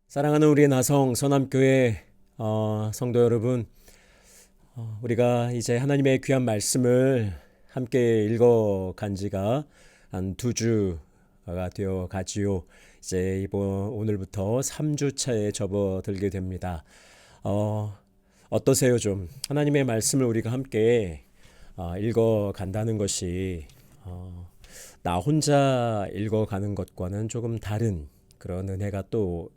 사랑하는 우리 나성 서남교회 성도 여러분, 우리가 이제 하나님의 귀한 말씀을 함께 읽어간 지가 한 2주가 되어 가지요. 이제 오늘부터 3주 차에 접어들게 됩니다. 어떠세요? 좀 하나님의 말씀을 우리가 함께 읽어간다는 것이 나 혼자 읽어가는 것과는 조금 다른 그런 은혜가 또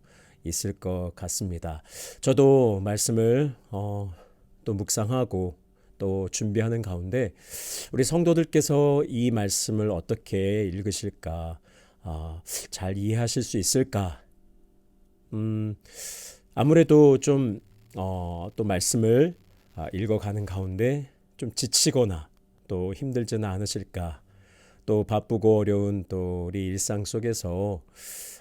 있을 것 같습니다. 저도 말씀을 또 묵상하고 또 준비하는 가운데 우리 성도들께서 이 말씀을 어떻게 읽으실까, 잘 이해하실 수 있을까. 아무래도 좀 또 말씀을 읽어가는 가운데 좀 지치거나 또 힘들지는 않으실까. 또 바쁘고 어려운 또 우리 일상 속에서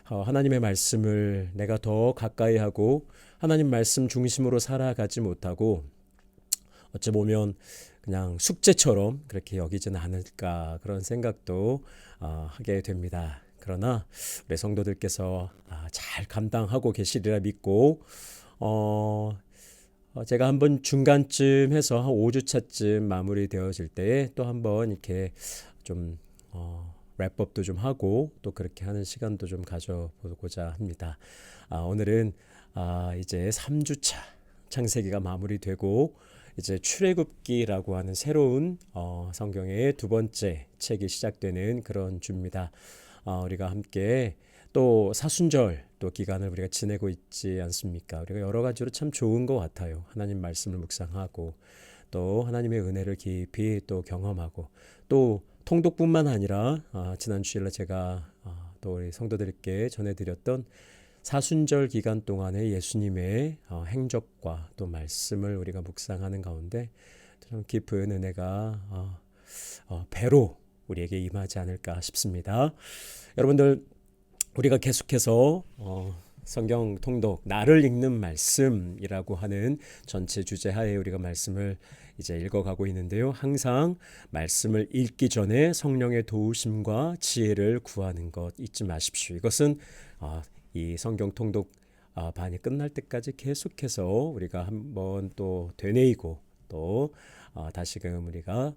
하나님의 말씀을 내가 더 가까이 하고 하나님 말씀 중심으로 살아가지 못하고 어찌 보면 그냥 숙제처럼 그렇게 여기지는 않을까 그런 생각도 하게 됩니다. 그러나 우리 성도들께서 잘 감당하고 계시리라 믿고 제가 한번 중간쯤 해서 한 5주차쯤 마무리되어질 때에 또 한번 이렇게 좀 랩업도 좀 하고 또 그렇게 하는 시간도 좀 가져보고자 합니다. 오늘은 이제 3주차 창세기가 마무리되고 이제 출애굽기라고 하는 새로운 성경의 두 번째 책이 시작되는 그런 주입니다. 우리가 함께 또 사순절 또 기간을 우리가 지내고 있지 않습니까? 우리가 여러 가지로 참 좋은 것 같아요. 하나님 말씀을 묵상하고 또 하나님의 은혜를 깊이 또 경험하고 또 통독뿐만 아니라 지난 주일날 제가 또 우리 성도들께 전해드렸던 사순절 기간 동안의 예수님의 행적과 또 말씀을 우리가 묵상하는 가운데 좀 깊은 은혜가 배로 우리에게 임하지 않을까 싶습니다. 여러분들 우리가 계속해서 성경 통독 나를 읽는 말씀이라고 하는 전체 주제 하에 우리가 말씀을 이제 읽어가고 있는데요. 항상 말씀을 읽기 전에 성령의 도우심과 지혜를 구하는 것 잊지 마십시오. 이것은 이 성경 통독 반이 끝날 때까지 계속해서 우리가 한번 또 되뇌이고 또 다시금 우리가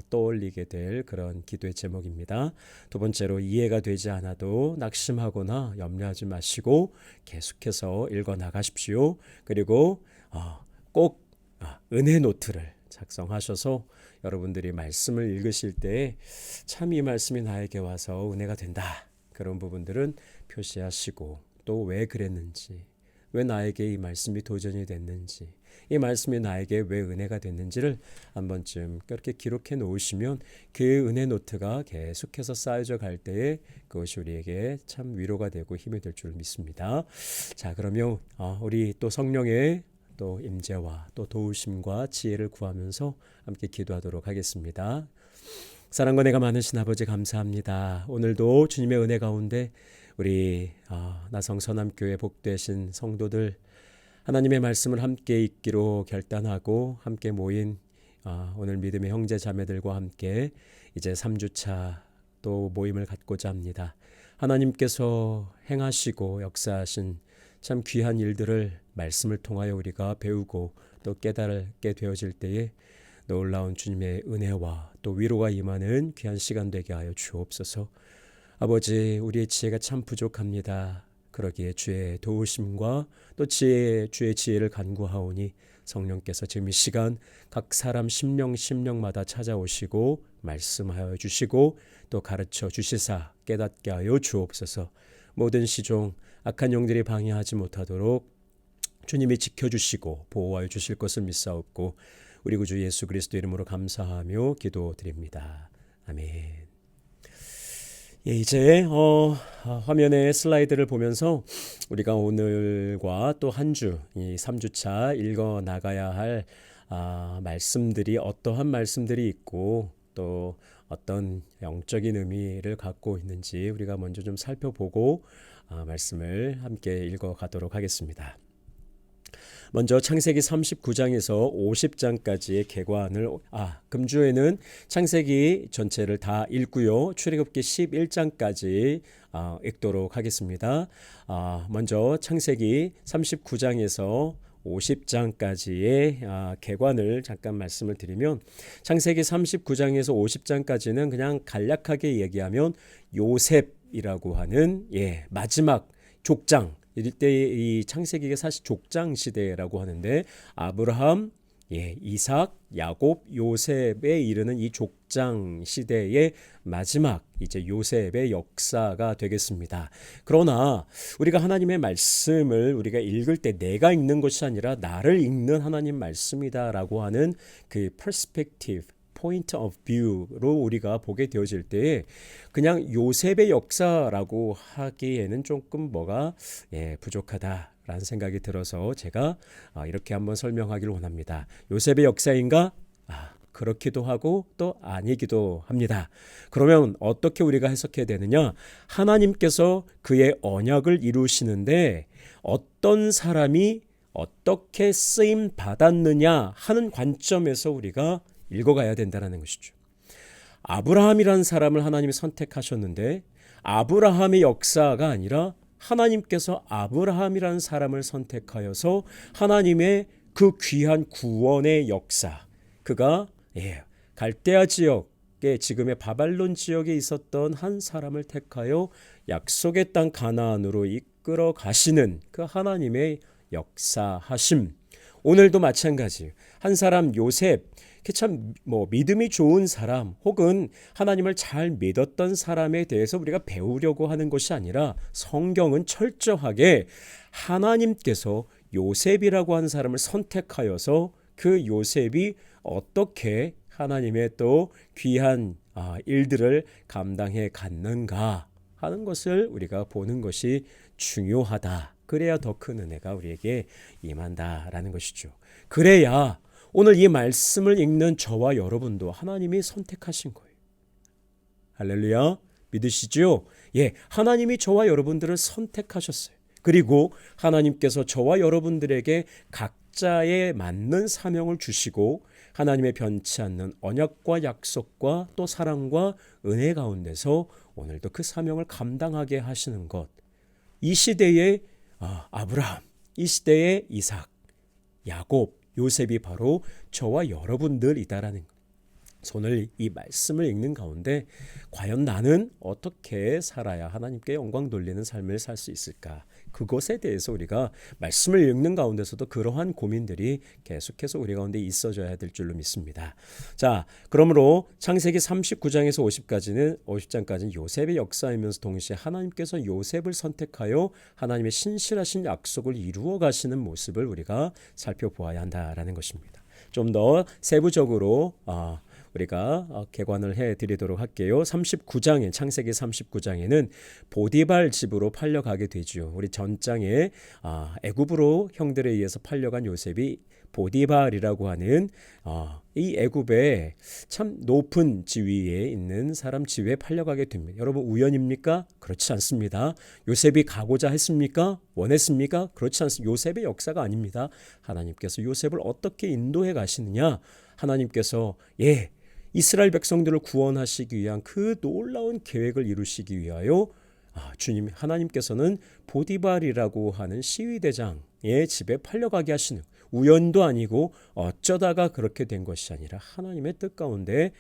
떠올리게 될 그런 기도의 제목입니다. 두 번째로 이해가 되지 않아도 낙심하거나 염려하지 마시고 계속해서 읽어 나가십시오. 그리고 꼭 은혜 노트를 작성하셔서 여러분들이 말씀을 읽으실 때 참 이 말씀이 나에게 와서 은혜가 된다. 그런 부분들은 표시하시고 또 왜 그랬는지, 왜 나에게 이 말씀이 도전이 됐는지, 이 말씀이 나에게 왜 은혜가 됐는지를 한 번쯤 그렇게 기록해 놓으시면 그 은혜 노트가 계속해서 쌓여져 갈 때에 그것이 우리에게 참 위로가 되고 힘이 될 줄 믿습니다. 자, 그러면 우리 또 성령의 또 임재와 또 도우심과 지혜를 구하면서 함께 기도하도록 하겠습니다. 사랑과 은혜가 많으신 아버지 감사합니다. 오늘도 주님의 은혜 가운데 우리 나성 서남교회 복되신 성도들 하나님의 말씀을 함께 읽기로 결단하고 함께 모인 오늘 믿음의 형제 자매들과 함께 이제 3주차 또 모임을 갖고자 합니다. 하나님께서 행하시고 역사하신 참 귀한 일들을 말씀을 통하여 우리가 배우고 또 깨달게 되어질 때에 놀라운 주님의 은혜와 또 위로가 임하는 귀한 시간 되게 하여 주옵소서. 아버지, 우리의 지혜가 참 부족합니다. 그러기에 주의 도우심과 또 주의 지혜를 간구하오니 성령께서 지금 이 시간 각 사람 심령마다 찾아오시고 말씀하여 주시고 또 가르쳐 주시사 깨닫게 하여 주옵소서. 모든 시종 악한 영들이 방해하지 못하도록 주님이 지켜주시고 보호하여 주실 것을 믿사옵고 우리 구주 예수 그리스도 이름으로 감사하며 기도드립니다. 아멘. 예, 이제 화면에 슬라이드를 보면서 우리가 오늘과 또 한 주, 이 3주차 읽어 나가야 할 말씀들이 어떠한 말씀들이 있고 또 어떤 영적인 의미를 갖고 있는지 우리가 먼저 좀 살펴보고 말씀을 함께 읽어 가도록 하겠습니다. 먼저 창세기 39장에서 50장까지의 개관을 금주에는 창세기 전체를 다 읽고요. 출애굽기 11장까지 읽도록 하겠습니다. 먼저 창세기 39장에서 50장까지의 개관을 잠깐 말씀을 드리면 창세기 39장에서 50장까지는 그냥 간략하게 얘기하면 요셉이라고 하는 마지막 족장, 이때 이 창세기가 사실 족장 시대라고 하는데 아브라함, 이삭, 야곱, 요셉에 이르는 이 족장 시대의 마지막 이제 요셉의 역사가 되겠습니다. 그러나 우리가 하나님의 말씀을 우리가 읽을 때 내가 읽는 것이 아니라 나를 읽는 하나님 말씀이다라고 하는 그 perspective, point of view로 우리가 보게 되어질 때 그냥 요셉의 역사라고 하기에는 조금 뭐가 부족하다라는 생각이 들어서 제가 이렇게 한번 설명하기를 원합니다. 요셉의 역사인가? 그렇기도 하고 또 아니기도 합니다. 그러면 어떻게 우리가 해석해야 되느냐? 하나님께서 그의 언약을 이루시는데 어떤 사람이 어떻게 쓰임 받았느냐 하는 관점에서 우리가 읽어가야 된다는 것이죠. 아브라함이라는 사람을 하나님이 선택하셨는데 아브라함의 역사가 아니라 하나님께서 아브라함이라는 사람을 선택하여서 하나님의 그 귀한 구원의 역사, 그가 갈대아 지역에 지금의 바벨론 지역에 있었던 한 사람을 택하여 약속의 땅 가나안으로 이끌어 가시는 그 하나님의 역사하심. 오늘도 마찬가지. 한 사람 요셉, 참 믿음이 좋은 사람 혹은 하나님을 잘 믿었던 사람에 대해서 우리가 배우려고 하는 것이 아니라 성경은 철저하게 하나님께서 요셉이라고 하는 사람을 선택하여서 그 요셉이 어떻게 하나님의 또 귀한 일들을 감당해 갔는가 하는 것을 우리가 보는 것이 중요하다. 그래야 더 큰 은혜가 우리에게 임한다라는 것이죠. 그래야 오늘 이 말씀을 읽는 저와 여러분도 하나님이 선택하신 거예요. 할렐루야, 믿으시죠? 하나님이 저와 여러분들을 선택하셨어요. 그리고 하나님께서 저와 여러분들에게 각자에 맞는 사명을 주시고 하나님의 변치 않는 언약과 약속과 또 사랑과 은혜 가운데서 오늘도 그 사명을 감당하게 하시는 것. 이 시대의 아브라함, 이 시대의 이삭, 야곱, 요셉이 바로 저와 여러분들이다라는 것. 오늘 이 말씀을 읽는 가운데 과연 나는 어떻게 살아야 하나님께 영광 돌리는 삶을 살 수 있을까? 그것에 대해서 우리가 말씀을 읽는 가운데서도 그러한 고민들이 계속해서 우리 가운데 있어져야 될 줄로 믿습니다. 자, 그러므로 창세기 39장에서 50장까지는 요셉의 역사이면서 동시에 하나님께서 요셉을 선택하여 하나님의 신실하신 약속을 이루어 가시는 모습을 우리가 살펴보아야 한다라는 것입니다. 좀 더 세부적으로 우리가 개관을 해드리도록 할게요. 39장에 창세기 39장에는 보디발 집으로 팔려가게 되죠. 우리 전장에 애굽으로 형들에 의해서 팔려간 요셉이 보디발이라고 하는 이 애굽의 참 높은 지위에 있는 사람 지위에 팔려가게 됩니다. 여러분 우연입니까? 그렇지 않습니다. 요셉이 가고자 했습니까? 원했습니까? 그렇지 않습니다. 요셉의 역사가 아닙니다. 하나님께서 요셉을 어떻게 인도해 가시느냐? 하나님께서 이스라엘 백성들을 구원하시기 위한 그 놀라운 계획을 이루시기 위하여 주님 하나님께서는 보디발이라고 하는 시위대장의 집에 팔려가게 하시는 우연도 아니고 어쩌다가 그렇게 된 것이 아니라 하나님의 뜻 가운데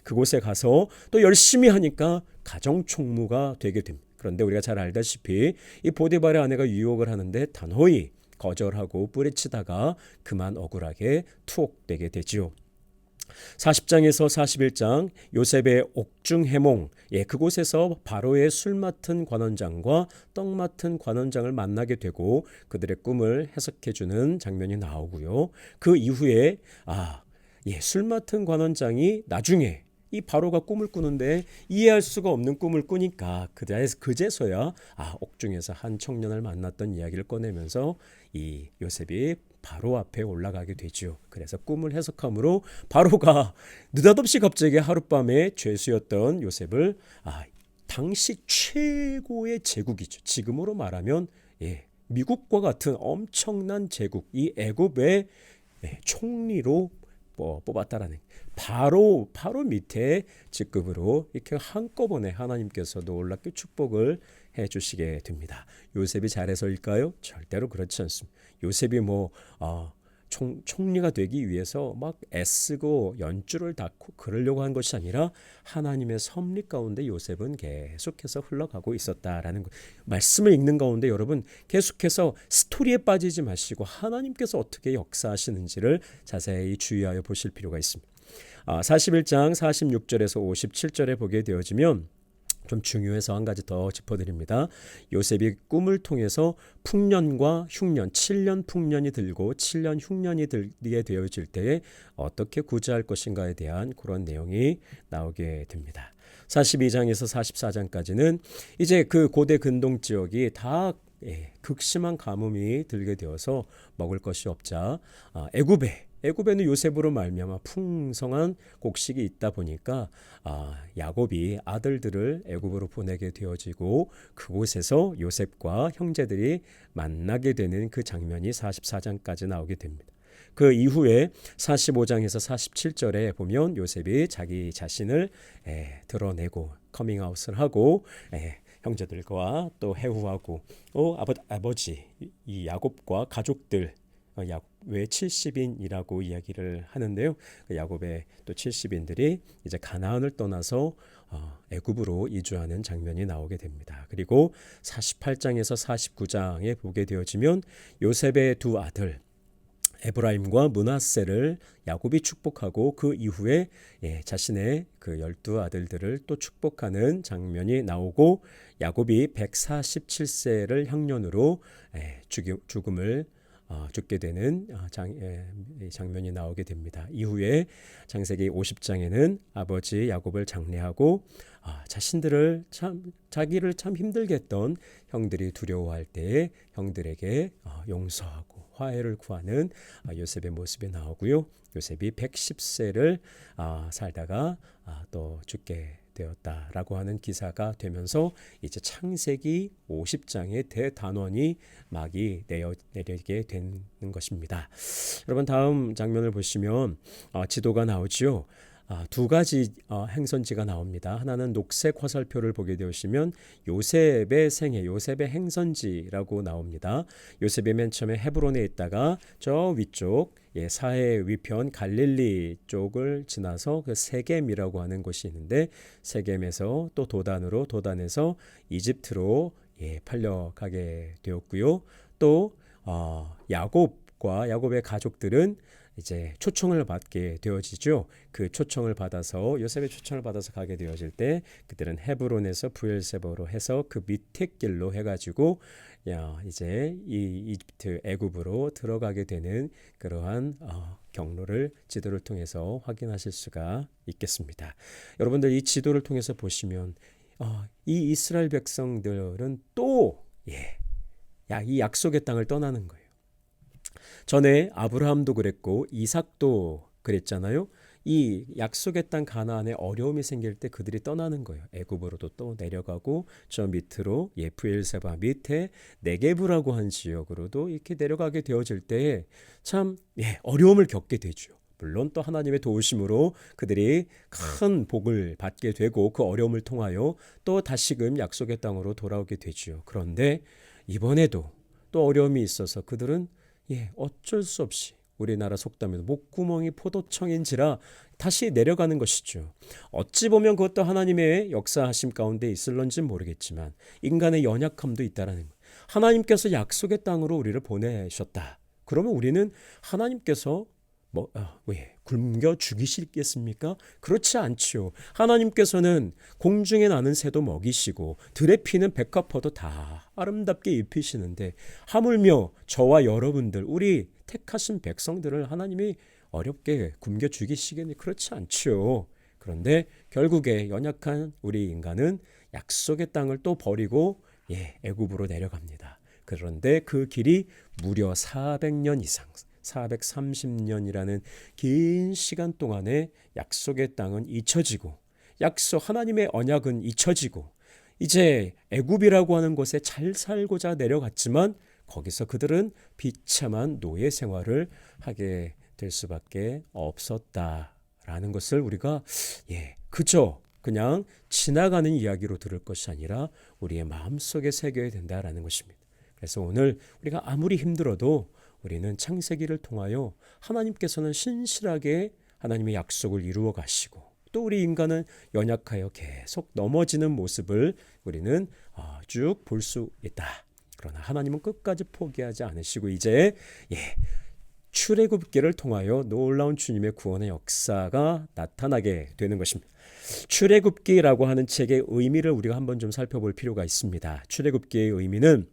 그곳에 가서 또 열심히 하니까 가정총무가 되게 됩니다. 그런데 우리가 잘 알다시피 이 보디발의 아내가 유혹을 하는데 단호히 거절하고 뿌리치다가 그만 억울하게 투옥되게 되지요. 40장에서 41장 요셉의 옥중해몽, 그곳에서 바로의 술 맡은 관원장과 떡 맡은 관원장을 만나게 되고 그들의 꿈을 해석해주는 장면이 나오고요. 그 이후에 술 맡은 관원장이 나중에 이 바로가 꿈을 꾸는데 이해할 수가 없는 꿈을 꾸니까 그제서야 옥중에서 한 청년을 만났던 이야기를 꺼내면서 이 요셉이 바로 앞에 올라가게 되죠. 그래서 꿈을 해석함으로 바로가 느닷없이 갑자기 하룻밤에 죄수였던 요셉을 당시 최고의 제국이죠. 지금으로 말하면 미국과 같은 엄청난 제국, 이 애굽의 총리로 뽑았다라는, 바로 밑에 직급으로 이렇게 한꺼번에 하나님께서 놀랍게 축복을 해주시게 됩니다. 요셉이 잘해서일까요? 절대로 그렇지 않습니다. 요셉이 총리가 되기 위해서 막 애쓰고 연줄을 닫고 그러려고 한 것이 아니라 하나님의 섭리 가운데 요셉은 계속해서 흘러가고 있었다라는 것. 말씀을 읽는 가운데 여러분 계속해서 스토리에 빠지지 마시고 하나님께서 어떻게 역사하시는지를 자세히 주의하여 보실 필요가 있습니다. 41장 46절에서 57절에 보게 되어지면 좀 중요해서 한 가지 더 짚어드립니다. 요셉이 꿈을 통해서 풍년과 흉년, 7년 풍년이 들고 7년 흉년이 들게 되어질 때에 어떻게 구제할 것인가에 대한 그런 내용이 나오게 됩니다. 42장에서 44장까지는 이제 그 고대 근동 지역이 다 극심한 가뭄이 들게 되어서 먹을 것이 없자 애굽에는 요셉으로 말미암아 풍성한 곡식이 있다 보니까 야곱이 아들들을 애굽으로 보내게 되어지고 그곳에서 요셉과 형제들이 만나게 되는 그 장면이 44장까지 나오게 됩니다. 그 이후에 45장에서 47절에 보면 요셉이 자기 자신을 드러내고 커밍아웃을 하고 형제들과 또 해후하고 아버지 이 야곱과 가족들 야곱의 70인이라고 이야기를 하는데요. 야곱의 또 70인들이 이제 가나안을 떠나서 애굽으로 이주하는 장면이 나오게 됩니다. 그리고 48장에서 49장에 보게 되어지면 요셉의 두 아들 에브라임과 므낫세를 야곱이 축복하고 그 이후에 자신의 그 12아들들을 또 축복하는 장면이 나오고 야곱이 147세를 향년으로 죽음을 죽게 되는 장면이 나오게 됩니다. 이후에 창세기 50장에는 아버지 야곱을 장례하고 자기를 참 힘들게 했던 형들이 두려워할 때에 형들에게 용서하고 화해를 구하는 요셉의 모습이 나오고요. 요셉이 110세를 살다가 또 죽게 되었다라고 하는 기사가 되면서 이제 창세기 50장의 대단원이 막이 내리게 되는 것입니다. 여러분 다음 장면을 보시면 지도가 나오지요. 두 가지 행선지가 나옵니다. 하나는 녹색 화살표를 보게 되시면 요셉의 생애, 요셉의 행선지라고 나옵니다. 요셉이 맨 처음에 헤브론에 있다가 저 위쪽 사해 위편 갈릴리 쪽을 지나서 그 세겜이라고 하는 곳이 있는데 세겜에서 또 도단에서 이집트로 팔려가게 되었고요. 또 야곱의 가족들은 이제 초청을 받게 되어지죠. 그 초청을 받아서 요셉의 초청을 받아서 가게 되어질 때 그들은 헤브론에서 브엘세바로 해서 그 밑에 길로 해가지고 이제 이 이집트 애굽으로 들어가게 되는 그러한 경로를 지도를 통해서 확인하실 수가 있겠습니다. 여러분들 이 지도를 통해서 보시면 이 이스라엘 백성들은 또 이 약속의 땅을 떠나는 거예요. 전에 아브라함도 그랬고 이삭도 그랬잖아요. 이 약속의 땅 가나안에 어려움이 생길 때 그들이 떠나는 거예요. 애굽으로도 또 내려가고 저 밑으로 브엘세바 밑에 네게브라고 한 지역으로도 이렇게 내려가게 되어질 때에 참 어려움을 겪게 되죠. 물론 또 하나님의 도우심으로 그들이 큰 복을 받게 되고 그 어려움을 통하여 또 다시금 약속의 땅으로 돌아오게 되죠. 그런데 이번에도 또 어려움이 있어서 그들은 어쩔 수 없이 우리나라 속담에도 목구멍이 포도청인지라 다시 내려가는 것이죠. 어찌 보면 그것도 하나님의 역사하심 가운데 있을런지 모르겠지만 인간의 연약함도 있다라는 거예요. 하나님께서 약속의 땅으로 우리를 보내셨다. 그러면 우리는 하나님께서 굶겨 죽이시겠습니까? 그렇지 않지요. 하나님께서는 공중에 나는 새도 먹이시고 들에 피는 백합화도 다 아름답게 입히시는데 하물며 저와 여러분들 우리 택하신 백성들을 하나님이 어렵게 굶겨 죽이시겠니? 그렇지 않지요. 그런데 결국에 연약한 우리 인간은 약속의 땅을 또 버리고 애굽으로 내려갑니다. 그런데 그 길이 무려 400년 이상 430년이라는 긴 시간 동안에 약속의 땅은 잊혀지고 하나님의 언약은 잊혀지고 이제 애굽이라고 하는 곳에 잘 살고자 내려갔지만 거기서 그들은 비참한 노예 생활을 하게 될 수밖에 없었다라는 것을 우리가 그저 그냥 지나가는 이야기로 들을 것이 아니라 우리의 마음속에 새겨야 된다라는 것입니다. 그래서 오늘 우리가 아무리 힘들어도 우리는 창세기를 통하여 하나님께서는 신실하게 하나님의 약속을 이루어 가시고 또 우리 인간은 연약하여 계속 넘어지는 모습을 우리는 쭉 볼 수 있다. 그러나 하나님은 끝까지 포기하지 않으시고 이제 출애굽기를 통하여 놀라운 주님의 구원의 역사가 나타나게 되는 것입니다. 출애굽기라고 하는 책의 의미를 우리가 한번 좀 살펴볼 필요가 있습니다. 출애굽기의 의미는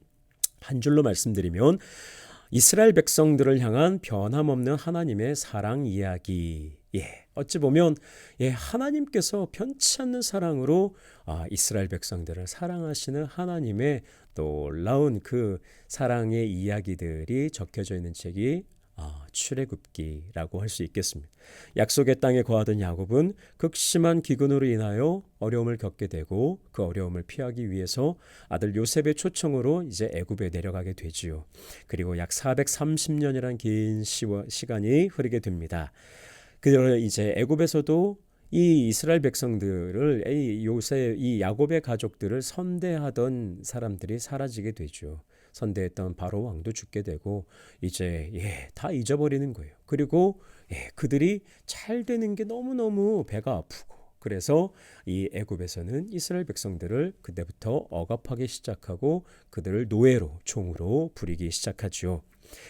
한 줄로 말씀드리면 이스라엘 백성들을 향한 변함없는 하나님의 사랑 이야기. 어찌 보면 하나님께서 편치 않는 사랑으로 이스라엘 백성들을 사랑하시는 하나님의 놀라운 그 사랑의 이야기들이 적혀져 있는 책이 출애굽기라고 할 수 있겠습니다. 약속의 땅에 거하던 야곱은 극심한 기근으로 인하여 어려움을 겪게 되고 그 어려움을 피하기 위해서 아들 요셉의 초청으로 이제 애굽에 내려가게 되지요. 그리고 약 430년이란 긴 시간이 흐르게 됩니다. 그리고 이제 애굽에서도 이 이스라엘 백성들을 이 야곱의 가족들을 선대하던 사람들이 사라지게 되죠. 선대했던 바로 왕도 죽게 되고 이제 다 잊어버리는 거예요. 그리고 그들이 잘 되는 게 너무너무 배가 아프고 그래서 이 애굽에서는 이스라엘 백성들을 그때부터 억압하기 시작하고 그들을 노예로 종으로 부리기 시작하죠.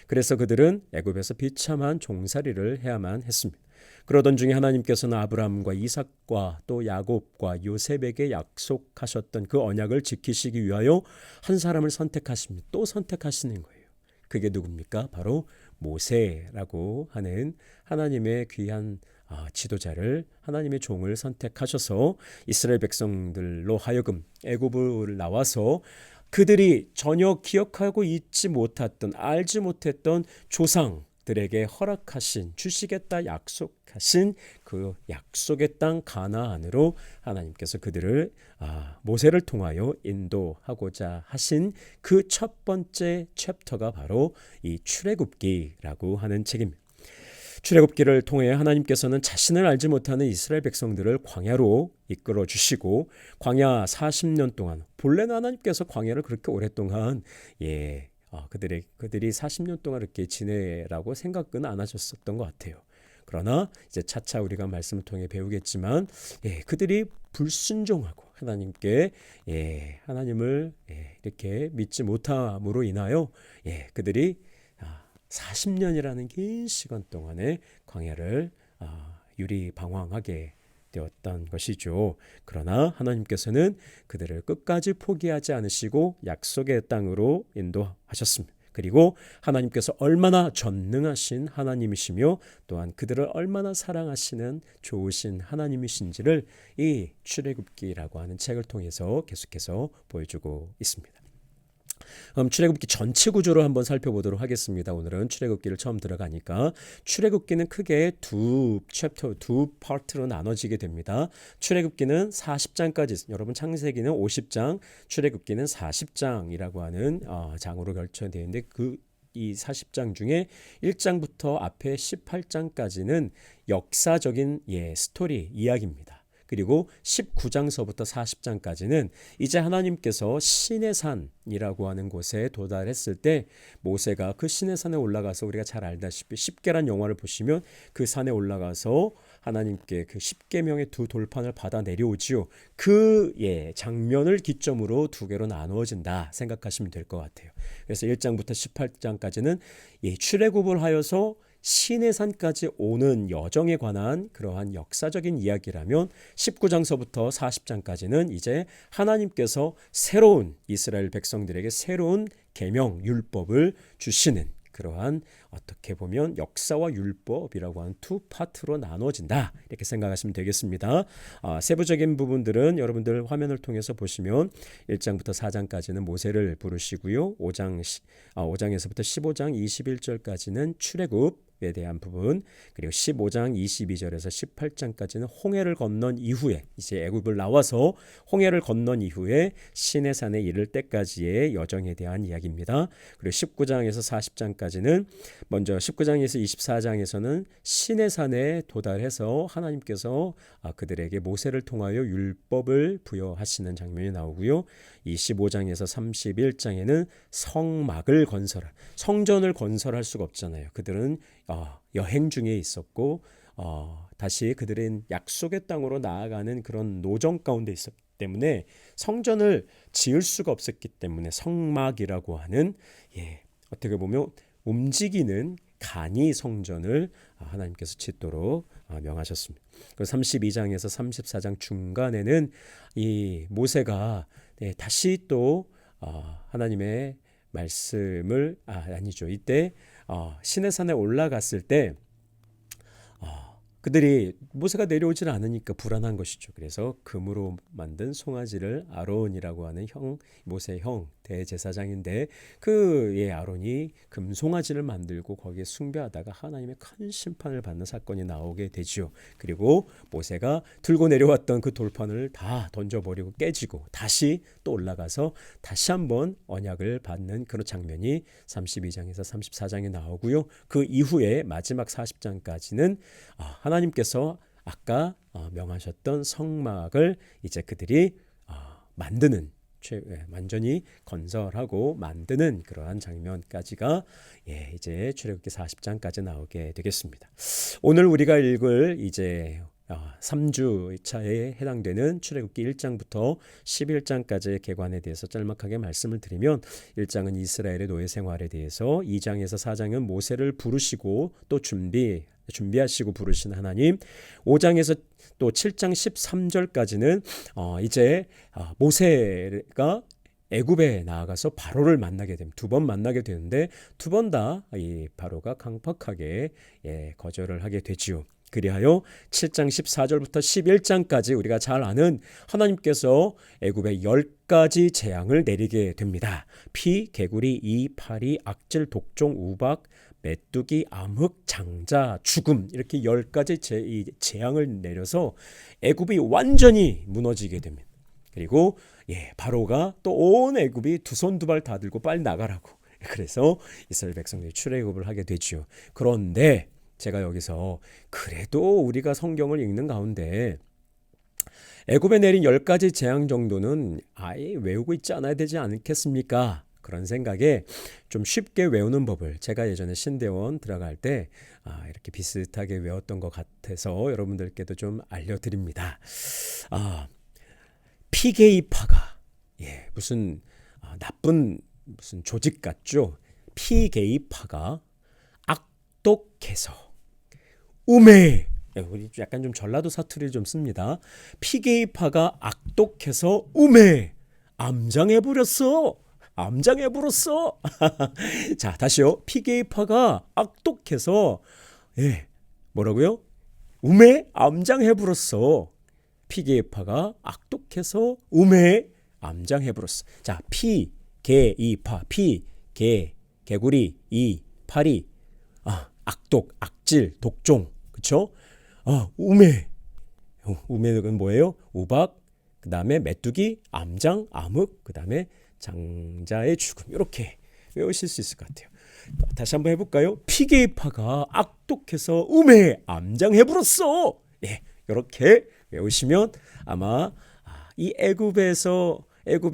그래서 그들은 애굽에서 비참한 종살이를 해야만 했습니다. 그러던 중에 하나님께서는 아브라함과 이삭과 또 야곱과 요셉에게 약속하셨던 그 언약을 지키시기 위하여 한 사람을 선택하십니다. 또 선택하시는 거예요. 그게 누굽니까? 바로 모세라고 하는 하나님의 귀한 지도자를 하나님의 종을 선택하셔서 이스라엘 백성들로 하여금 애굽을 나와서 그들이 전혀 기억하고 잊지 못했던 알지 못했던 조상들에게 허락하신 주시겠다 약속하신 그 약속의 땅 가나안으로 하나님께서 그들을 모세를 통하여 인도하고자 하신 그 첫 번째 챕터가 바로 이 출애굽기라고 하는 책입니다. 출애굽기를 통해 하나님께서는 자신을 알지 못하는 이스라엘 백성들을 광야로 이끌어 주시고 광야 40년 동안 본래는 하나님께서 광야를 그렇게 오랫동안 그들이 40년 동안 이렇게 지내라고 생각은 안 하셨었던 것 같아요. 그러나 이제 차차 우리가 말씀을 통해 배우겠지만 그들이 불순종하고 하나님께 하나님을 이렇게 믿지 못함으로 인하여 그들이 40년이라는 긴 시간 동안에 광야를 유리방황하게 되었던 것이죠. 그러나 하나님께서는 그들을 끝까지 포기하지 않으시고 약속의 땅으로 인도하셨습니다. 그리고 하나님께서 얼마나 전능하신 하나님이시며 또한 그들을 얼마나 사랑하시는 좋으신 하나님이신지를 이 출애굽기라고 하는 책을 통해서 계속해서 보여주고 있습니다. 출애굽기 전체 구조를 한번 살펴보도록 하겠습니다. 오늘은 출애굽기를 처음 들어가니까 출애굽기는 크게 두 파트로 나눠지게 됩니다. 출애굽기는 40장까지, 여러분 창세기는 50장, 출애굽기는 40장이라고 하는 장으로 결정되어 있는데 이 40장 중에 1장부터 앞에 18장까지는 역사적인 스토리 이야기입니다. 그리고 19장서부터 40장까지는 이제 하나님께서 시내산이라고 하는 곳에 도달했을 때 모세가 그 시내산에 올라가서 우리가 잘 알다시피 십계란 영화를 보시면 그 산에 올라가서 하나님께 그 십계명의 두 돌판을 받아 내려오지요. 그 장면을 기점으로 두 개로 나누어진다 생각하시면 될 것 같아요. 그래서 1장부터 18장까지는 출애굽을 하여서 시내산까지 오는 여정에 관한 그러한 역사적인 이야기라면 19장서부터 40장까지는 이제 하나님께서 새로운 이스라엘 백성들에게 새로운 계명 율법을 주시는 그러한 어떻게 보면 역사와 율법이라고 하는 두 파트로 나눠진다 이렇게 생각하시면 되겠습니다. 세부적인 부분들은 여러분들 화면을 통해서 보시면 1장부터 4장까지는 모세를 부르시고요. 5장에서부터 15장 21절까지는 출애굽 출애굽에 대한 부분, 그리고 15장 22절에서 18장까지는 홍해를 건넌 이후에 이제 애굽을 나와서 홍해를 건넌 이후에 시내산에 이를 때까지의 여정에 대한 이야기입니다. 그리고 19장에서 40장까지는 먼저 19장에서 24장에서는 시내산에 도달해서 하나님께서 그들에게 모세를 통하여 율법을 부여하시는 장면이 나오고요. 25장에서 31장에는 성막을 건설할, 성전을 건설할 수가 없잖아요. 그들은 여행 중에 있었고 다시 그들은 약속의 땅으로 나아가는 그런 노정 가운데 있었기 때문에 성전을 지을 수가 없었기 때문에 성막이라고 하는 어떻게 보면 움직이는 간이 성전을 하나님께서 짓도록 명하셨습니다. 32장에서 34장 중간에는 이 모세가 다시 또 하나님의 말씀을 아니죠. 이때 시내산에 올라갔을 때 그들이 모세가 내려오질 않으니까 불안한 것이죠. 그래서 금으로 만든 송아지를 아론이라고 하는 모세의 형 대제사장인데 아론이 금 송아지를 만들고 거기에 숭배하다가 하나님의 큰 심판을 받는 사건이 나오게 되죠. 그리고 모세가 들고 내려왔던 그 돌판을 다 던져버리고 깨지고 다시 또 올라가서 다시 한번 언약을 받는 그런 장면이 32장에서 34장에 나오고요. 그 이후에 마지막 40장까지는 하나님께서 아까 명하셨던 성막을 이제 그들이 만드는, 완전히 건설하고 만드는 그러한 장면까지가 이제 출애굽기 40장까지 나오게 되겠습니다. 오늘 우리가 읽을 이제 3주차에 해당되는 출애굽기 1장부터 11장까지의 계관에 대해서 짤막하게 말씀을 드리면 1장은 이스라엘의 노예 생활에 대해서, 2장에서 4장은 모세를 부르시고 또 준비하시고 부르신 하나님, 5장에서 또 7장 13절까지는 이제 모세가 애굽에 나아가서 바로를 만나게 됩니다. 두 번 만나게 되는데 두 번 다 이 바로가 강팍하게 거절을 하게 되지요. 그리하여 7장 14절부터 11장까지 우리가 잘 아는 하나님께서 애굽에 10가지 재앙을 내리게 됩니다. 피, 개구리, 이, 파리, 악질, 독종, 우박, 메뚜기, 암흑, 장자, 죽음, 이렇게 10가지 재앙을 내려서 애굽이 완전히 무너지게 됩니다. 그리고 바로가 또 온 애굽이 두 손 두 발 다 들고 빨리 나가라고, 그래서 이스라엘 백성들이 출애굽을 하게 되죠. 그런데 제가 여기서 그래도 우리가 성경을 읽는 가운데 애굽에 내린 10가지 재앙 정도는 아예 외우고 있지 않아야 되지 않겠습니까? 그런 생각에 좀 쉽게 외우는 법을 제가 예전에 신대원 들어갈 때 이렇게 비슷하게 외웠던 것 같아서 여러분들께도 좀 알려드립니다. 피게이파가 무슨 나쁜 무슨 조직 같죠? 피게이파가 악독해서 우매, 우리 약간 좀 전라도 사투리를 좀 씁니다. 피게이파가 악독해서 우매, 암장해버렸어. 자, 다시요. 피게이파가 악독해서 뭐라고요? 우매, 암장해버렸어. 피게이파가 악독해서 우매, 암장해버렸어. 자, 피, 개, 이파, 피, 개, 개구리, 이, 파리, 악독, 악질, 독종, 그쵸? 우매는 뭐예요? 우박, 그 다음에 메뚜기, 암장, 암흑, 그 다음에 장자의 죽음. 이렇게 외우실 수 있을 것 같아요. 다시 한번 해볼까요? 피게이파가 악독해서 우매, 암장해버렸어. 이렇게 외우시면 아마 이 애굽에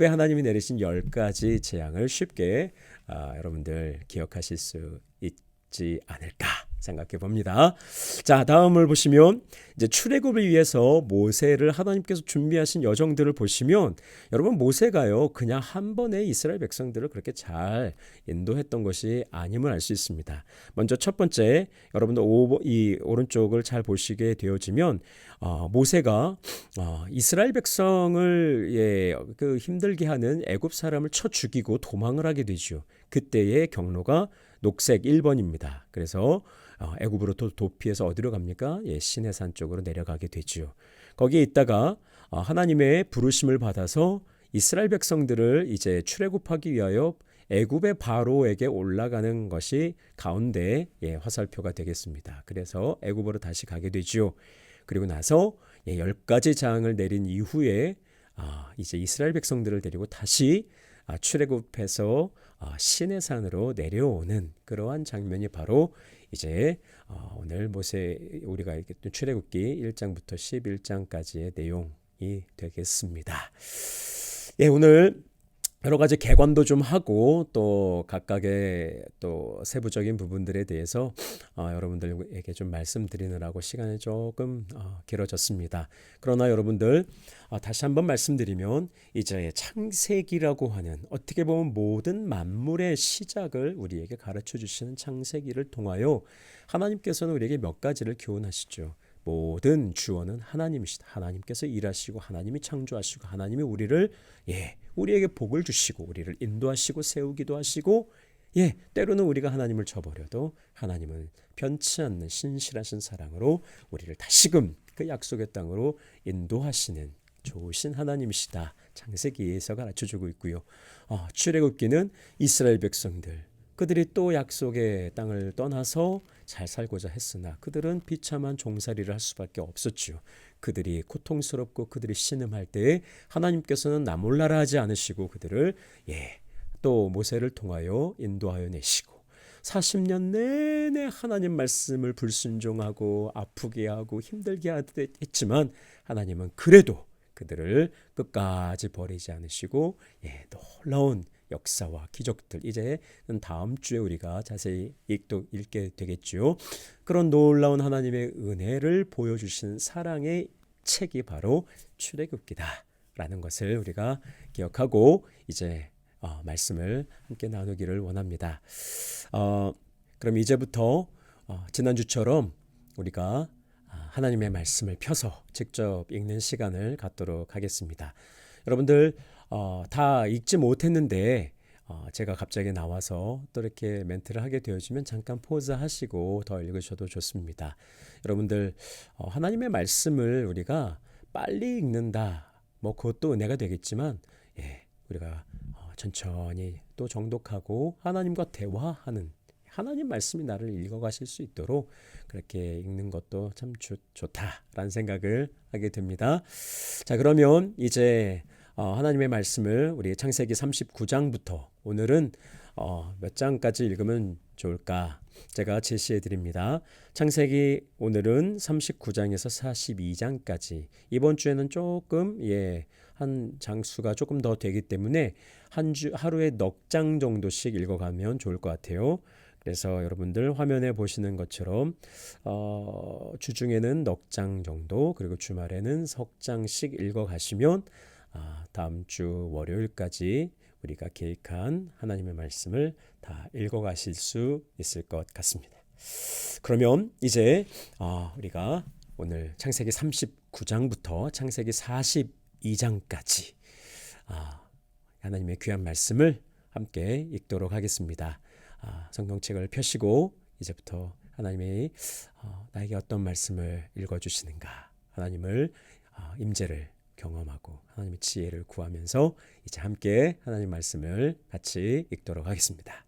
하나님이 내리신 10가지 재앙을 쉽게 여러분들 기억하실 수 있지 않을까 생각해 봅니다. 자, 다음을 보시면 이제 출애굽을 위해서 모세를 하나님께서 준비하신 여정들을 보시면 여러분, 모세가요 그냥 한 번에 이스라엘 백성들을 그렇게 잘 인도했던 것이 아님을 알 수 있습니다. 먼저 첫 번째, 여러분들 이 오른쪽을 잘 보시게 되어지면 모세가 이스라엘 백성을 그 힘들게 하는 애굽 사람을 쳐 죽이고 도망을 하게 되죠. 그때의 경로가 녹색 1번입니다. 그래서 애굽으로 도피해서 어디로 갑니까? 시내산 쪽으로 내려가게 되죠. 거기에 있다가 하나님의 부르심을 받아서 이스라엘 백성들을 이제 출애굽하기 위하여 애굽의 바로에게 올라가는 것이 가운데 화살표가 되겠습니다. 그래서 애굽으로 다시 가게 되지요. 그리고 나서 10가지 재앙을 내린 이후에 이제 이스라엘 백성들을 데리고 다시 출애굽해서 시내산으로 내려오는 그러한 장면이 바로 이제 오늘 우리가 읽었던 출애굽기 1장부터 11장까지의 내용이 되겠습니다. 오늘 여러 가지 개관도 좀 하고 또 각각의 또 세부적인 부분들에 대해서 여러분들에게 좀 말씀드리느라고 시간이 조금 길어졌습니다. 그러나 여러분들 다시 한번 말씀드리면 이제 창세기라고 하는 어떻게 보면 모든 만물의 시작을 우리에게 가르쳐 주시는 창세기를 통하여 하나님께서는 우리에게 몇 가지를 교훈하시죠. 모든 주어는 하나님이시다. 하나님께서 일하시고 하나님이 창조하시고 하나님이 우리에게 복을 주시고 우리를 인도하시고 세우기도 하시고 때로는 우리가 하나님을 저버려도 하나님은 변치 않는 신실하신 사랑으로 우리를 다시금 그 약속의 땅으로 인도하시는 좋으신 하나님이시다. 창세기에서 가르쳐주고 있고요. 출애굽기는 이스라엘 백성들 그들이 또 약속의 땅을 떠나서 잘 살고자 했으나 그들은 비참한 종살이를 할 수밖에 없었죠. 그들이 고통스럽고 그들이 신음할 때에 하나님께서는 나 몰라라 하지 않으시고 그들을 또 모세를 통하여 인도하여 내시고 40년 내내 하나님 말씀을 불순종하고 아프게 하고 힘들게 했지만 하나님은 그래도 그들을 끝까지 버리지 않으시고 놀라운 역사와 기적들 이제는 다음 주에 우리가 자세히 읽게 되겠죠. 그런 놀라운 하나님의 은혜를 보여주신 사랑의 책이 바로 출애굽기다라는 것을 우리가 기억하고 이제 말씀을 함께 나누기를 원합니다. 그럼 이제부터 지난주처럼 우리가 하나님의 말씀을 펴서 직접 읽는 시간을 갖도록 하겠습니다. 여러분들 다 읽지 못했는데 제가 갑자기 나와서 또 이렇게 멘트를 하게 되어지면 잠깐 포즈 하시고 더 읽으셔도 좋습니다. 여러분들 하나님의 말씀을 우리가 빨리 읽는다 그것도 은혜가 되겠지만 우리가 천천히 또 정독하고 하나님과 대화하는 하나님 말씀이 나를 읽어가실 수 있도록 그렇게 읽는 것도 참 좋다라는 생각을 하게 됩니다. 자, 그러면 이제 하나님의 말씀을 우리 창세기 39장부터 오늘은 몇 장까지 읽으면 좋을까 제가 제시해 드립니다. 창세기 오늘은 39장에서 42장까지 이번 주에는 조금 한 장수가 조금 더 되기 때문에 하루에 넉 장 정도씩 읽어가면 좋을 것 같아요. 그래서 여러분들 화면에 보시는 것처럼 주중에는 넉 장 정도 그리고 주말에는 석 장씩 읽어가시면 다음 주 월요일까지 우리가 계획한 하나님의 말씀을 다 읽어가실 수 있을 것 같습니다. 그러면 이제 우리가 오늘 창세기 39장부터 창세기 42장까지 하나님의 귀한 말씀을 함께 읽도록 하겠습니다. 성경책을 펴시고 이제부터 하나님이 나에게 어떤 말씀을 읽어주시는가 하나님을 임재를 경험하고 하나님의 지혜를 구하면서 이제 함께 하나님 말씀을 같이 읽도록 하겠습니다.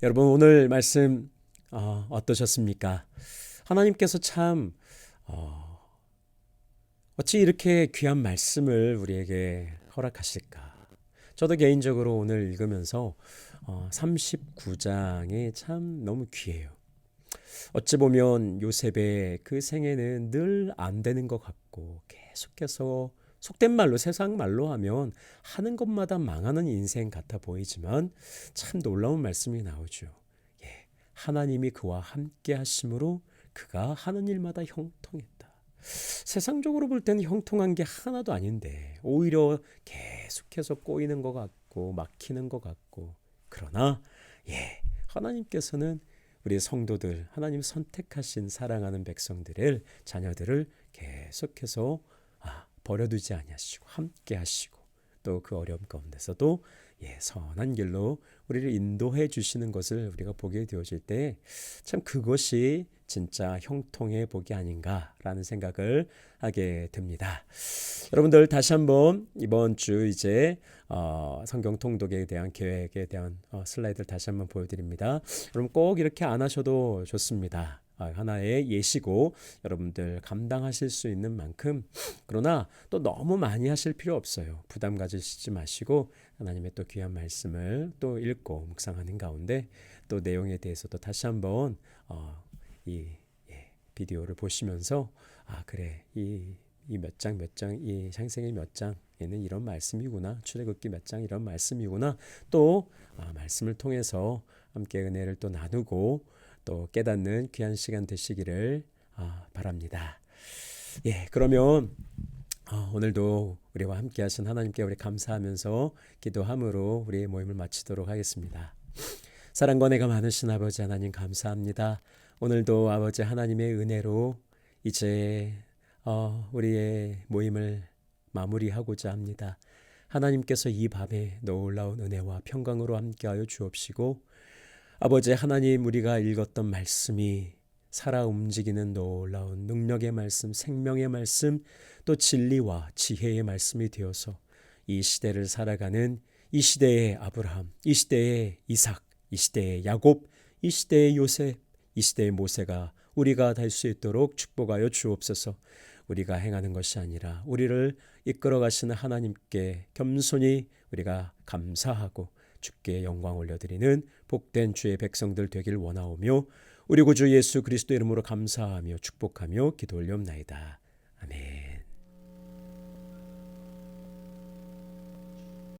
여러분 오늘 말씀 어떠셨습니까? 하나님께서 참 어찌 이렇게 귀한 말씀을 우리에게 허락하실까? 저도 개인적으로 오늘 읽으면서 39장이 참 너무 귀해요. 어찌 보면 요셉의 그 생애는 늘 안 되는 것 같고 계속해서 속된 말로 세상 말로 하면 하는 것마다 망하는 인생 같아 보이지만 참 놀라운 말씀이 나오죠. 하나님이 그와 함께 하심으로 그가 하는 일마다 형통했다. 세상적으로 볼 때는 형통한 게 하나도 아닌데 오히려 계속해서 꼬이는 것 같고 막히는 것 같고 그러나 하나님께서는 우리 성도들 하나님 선택하신 사랑하는 백성들을 자녀들을 계속해서 버려두지 아니하시고 함께 하시고 또 그 어려움 가운데서도 선한 길로 우리를 인도해 주시는 것을 우리가 보게 되어질 때 참 그것이 진짜 형통의 복이 아닌가라는 생각을 하게 됩니다. 여러분들 다시 한번 이번 주 이제 성경 통독에 대한 계획에 대한 슬라이드를 다시 한번 보여드립니다. 여러분 꼭 이렇게 안 하셔도 좋습니다. 하나의 예시고 여러분들 감당하실 수 있는 만큼 그러나 또 너무 많이 하실 필요 없어요. 부담 가지시지 마시고 하나님의 또 귀한 말씀을 또 읽고 묵상하는 가운데 또 내용에 대해서도 다시 한번 이 비디오를 보시면서 그래 이 몇 장 이 창세기 몇 장에는 이런 말씀이구나 출애굽기 몇 장 이런 말씀이구나 또 말씀을 통해서 함께 은혜를 또 나누고 또 깨닫는 귀한 시간 되시기를 바랍니다. 그러면 오늘도 우리와 함께 하신 하나님께 우리 감사하면서 기도함으로 우리의 모임을 마치도록 하겠습니다. 사랑과 은혜가 많으신 아버지 하나님 감사합니다. 오늘도 아버지 하나님의 은혜로 이제 우리의 모임을 마무리하고자 합니다. 하나님께서 이 밤에 놀라운 은혜와 평강으로 함께하여 주옵시고 아버지 하나님 우리가 읽었던 말씀이 살아 움직이는 놀라운 능력의 말씀, 생명의 말씀, 또 진리와 지혜의 말씀이 되어서 이 시대를 살아가는 이 시대의 아브라함, 이 시대의 이삭, 이 시대의 야곱, 이 시대의 요셉, 이 시대의 모세가 우리가 될 수 있도록 축복하여 주옵소서. 우리가 행하는 것이 아니라 우리를 이끌어 가시는 하나님께 겸손히 우리가 감사하고 주께 영광 올려드리는 복된 주의 백성들 되길 원하오며 우리 구주 예수 그리스도 이름으로 감사하며 축복하며 기도 올리옵나이다. 아멘.